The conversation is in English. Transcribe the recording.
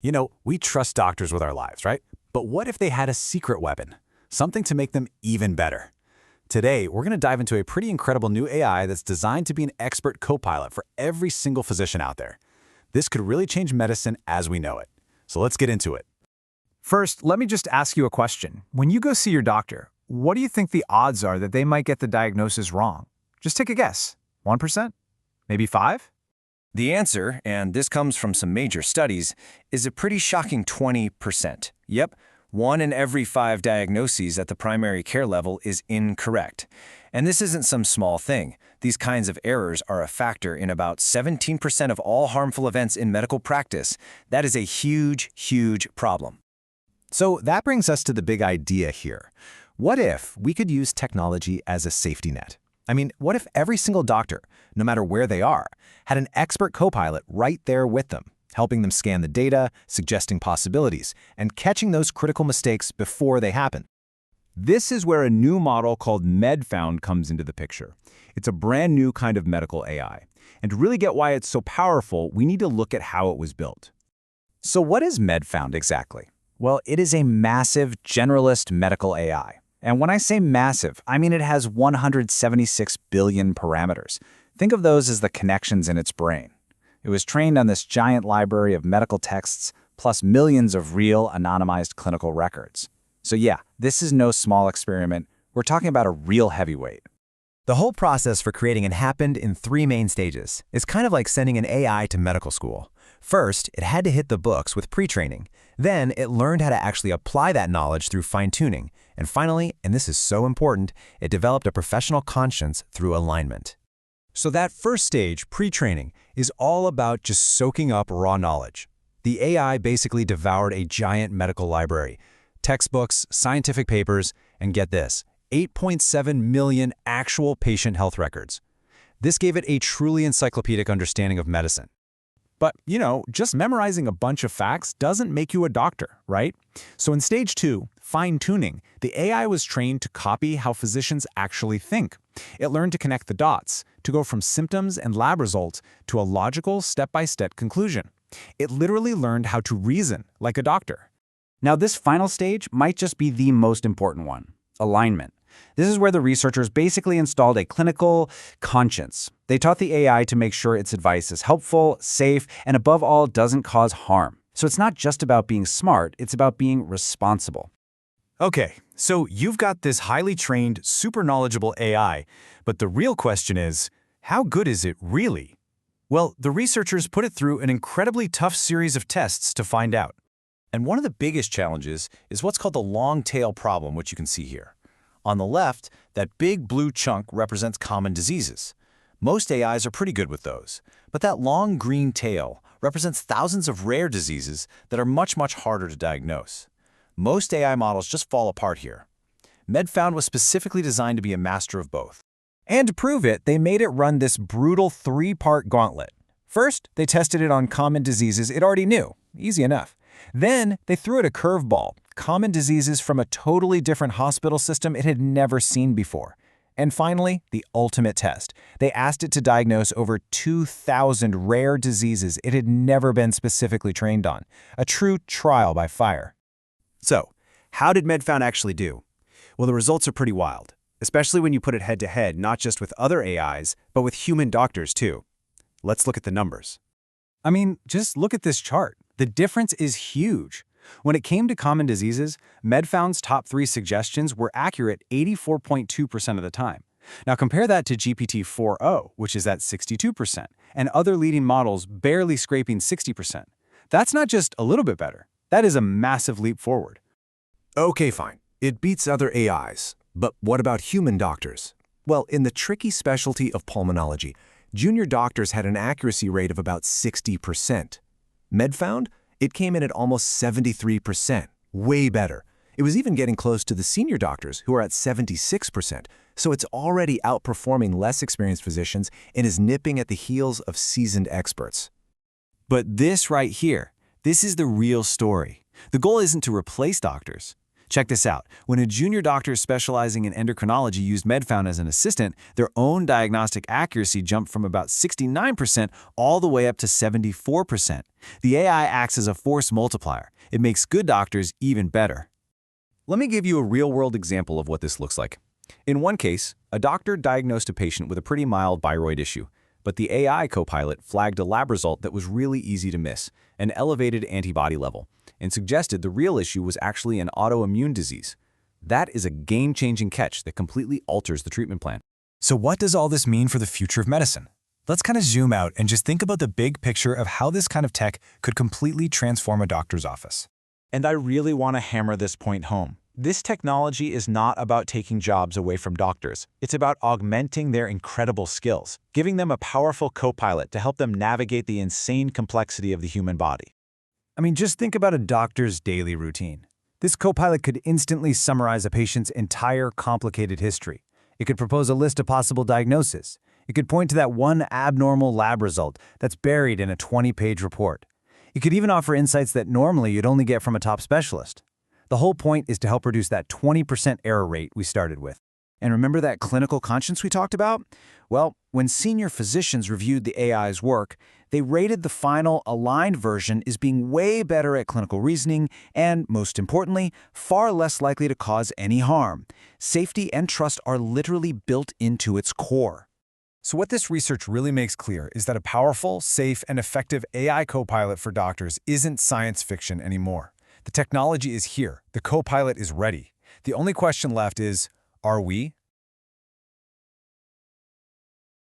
You know, we trust doctors with our lives, right? But what if they had a secret weapon? Something to make them even better. Today, we're going to dive into a pretty incredible new AI that's designed to be an expert co-pilot for every single physician out there. This could really change medicine as we know it. So let's get into it. First, let me just ask you a question. When you go see your doctor, what do you think the odds are that they might get the diagnosis wrong? Just take a guess. 1%? Maybe 5? The answer, and this comes from some major studies, is a pretty shocking 20%. Yep, 1 in every 5 diagnoses at the primary care level is incorrect. And this isn't some small thing. These kinds of errors are a factor in about 17% of all harmful events in medical practice. That is a huge, huge problem. So that brings us to the big idea here. What if we could use technology as a safety net? I mean, what if every single doctor, no matter where they are, had an expert co-pilot right there with them, helping them scan the data, suggesting possibilities, and catching those critical mistakes before they happen? This is where a new model called MedFound comes into the picture. It's a brand new kind of medical AI. And to really get why it's so powerful, we need to look at how it was built. So what is MedFound exactly? Well, it is a massive generalist medical AI. And when I say massive, I mean it has 176 billion parameters. Think of those as the connections in its brain. It was trained on this giant library of medical texts, plus millions of real, anonymized clinical records. So yeah, this is no small experiment. We're talking about a real heavyweight. The whole process for creating it happened in 3 main stages. It's kind of like sending an AI to medical school. First, it had to hit the books with pre-training. Then, it learned how to actually apply that knowledge through fine-tuning. And finally, and this is so important, it developed a professional conscience through alignment. So that first stage, pre-training, is all about just soaking up raw knowledge. The AI basically devoured a giant medical library, textbooks, scientific papers, and get this, 8.7 million actual patient health records. This gave it a truly encyclopedic understanding of medicine. But, you know, just memorizing a bunch of facts doesn't make you a doctor, right? So in stage 2, fine-tuning, the AI was trained to copy how physicians actually think. It learned to connect the dots, to go from symptoms and lab results to a logical, step-by-step conclusion. It literally learned how to reason like a doctor. Now, this final stage might just be the most important one, alignment. This is where the researchers basically installed a clinical conscience. They taught the AI to make sure its advice is helpful, safe, and above all, doesn't cause harm. So it's not just about being smart, it's about being responsible. Okay, so you've got this highly trained, super knowledgeable AI, but the real question is, how good is it really? Well, the researchers put it through an incredibly tough series of tests to find out. And one of the biggest challenges is what's called the long tail problem, which you can see here. On the left, that big blue chunk represents common diseases. Most AIs are pretty good with those, but that long green tail represents thousands of rare diseases that are much, much harder to diagnose. Most AI models just fall apart here. MedFound was specifically designed to be a master of both. And to prove it, they made it run this brutal 3-part gauntlet. First, they tested it on common diseases it already knew. Easy enough. Then, they threw it a curveball, common diseases from a totally different hospital system it had never seen before. And finally, the ultimate test. They asked it to diagnose over 2,000 rare diseases it had never been specifically trained on. A true trial by fire. So, how did MedFound actually do? Well, the results are pretty wild, especially when you put it head-to-head not just with other AIs, but with human doctors too. Let's look at the numbers. I mean, just look at this chart. The difference is huge. When it came to common diseases, MedFound's top 3 suggestions were accurate 84.2% of the time. Now compare that to GPT-4o, which is at 62%, and other leading models barely scraping 60%. That's not just a little bit better. That is a massive leap forward. Okay, fine. It beats other AIs. But what about human doctors? Well, in the tricky specialty of pulmonology, junior doctors had an accuracy rate of about 60%. MedFound? It came in at almost 73%, way better. It was even getting close to the senior doctors, who are at 76%, so it's already outperforming less experienced physicians and is nipping at the heels of seasoned experts. But this right here, this is the real story. The goal isn't to replace doctors. Check this out. When a junior doctor specializing in endocrinology used MedFound as an assistant, their own diagnostic accuracy jumped from about 69% all the way up to 74%. The AI acts as a force multiplier. It makes good doctors even better. Let me give you a real-world example of what this looks like. In one case, a doctor diagnosed a patient with a pretty mild thyroid issue, but the AI copilot flagged a lab result that was really easy to miss, an elevated antibody level, and suggested the real issue was actually an autoimmune disease. That is a game-changing catch that completely alters the treatment plan. So what does all this mean for the future of medicine? Let's kind of zoom out and just think about the big picture of how this kind of tech could completely transform a doctor's office. And I really want to hammer this point home. This technology is not about taking jobs away from doctors. It's about augmenting their incredible skills, giving them a powerful copilot to help them navigate the insane complexity of the human body. I mean, just think about a doctor's daily routine. This copilot could instantly summarize a patient's entire complicated history. It could propose a list of possible diagnoses. It could point to that one abnormal lab result that's buried in a 20-page report. It could even offer insights that normally you'd only get from a top specialist. The whole point is to help reduce that 20% error rate we started with. And remember that clinical conscience we talked about? Well, when senior physicians reviewed the AI's work, they rated the final aligned version as being way better at clinical reasoning and, most importantly, far less likely to cause any harm. Safety and trust are literally built into its core. So what this research really makes clear is that a powerful, safe, and effective AI copilot for doctors isn't science fiction anymore. The technology is here. The copilot is ready. The only question left is, are we?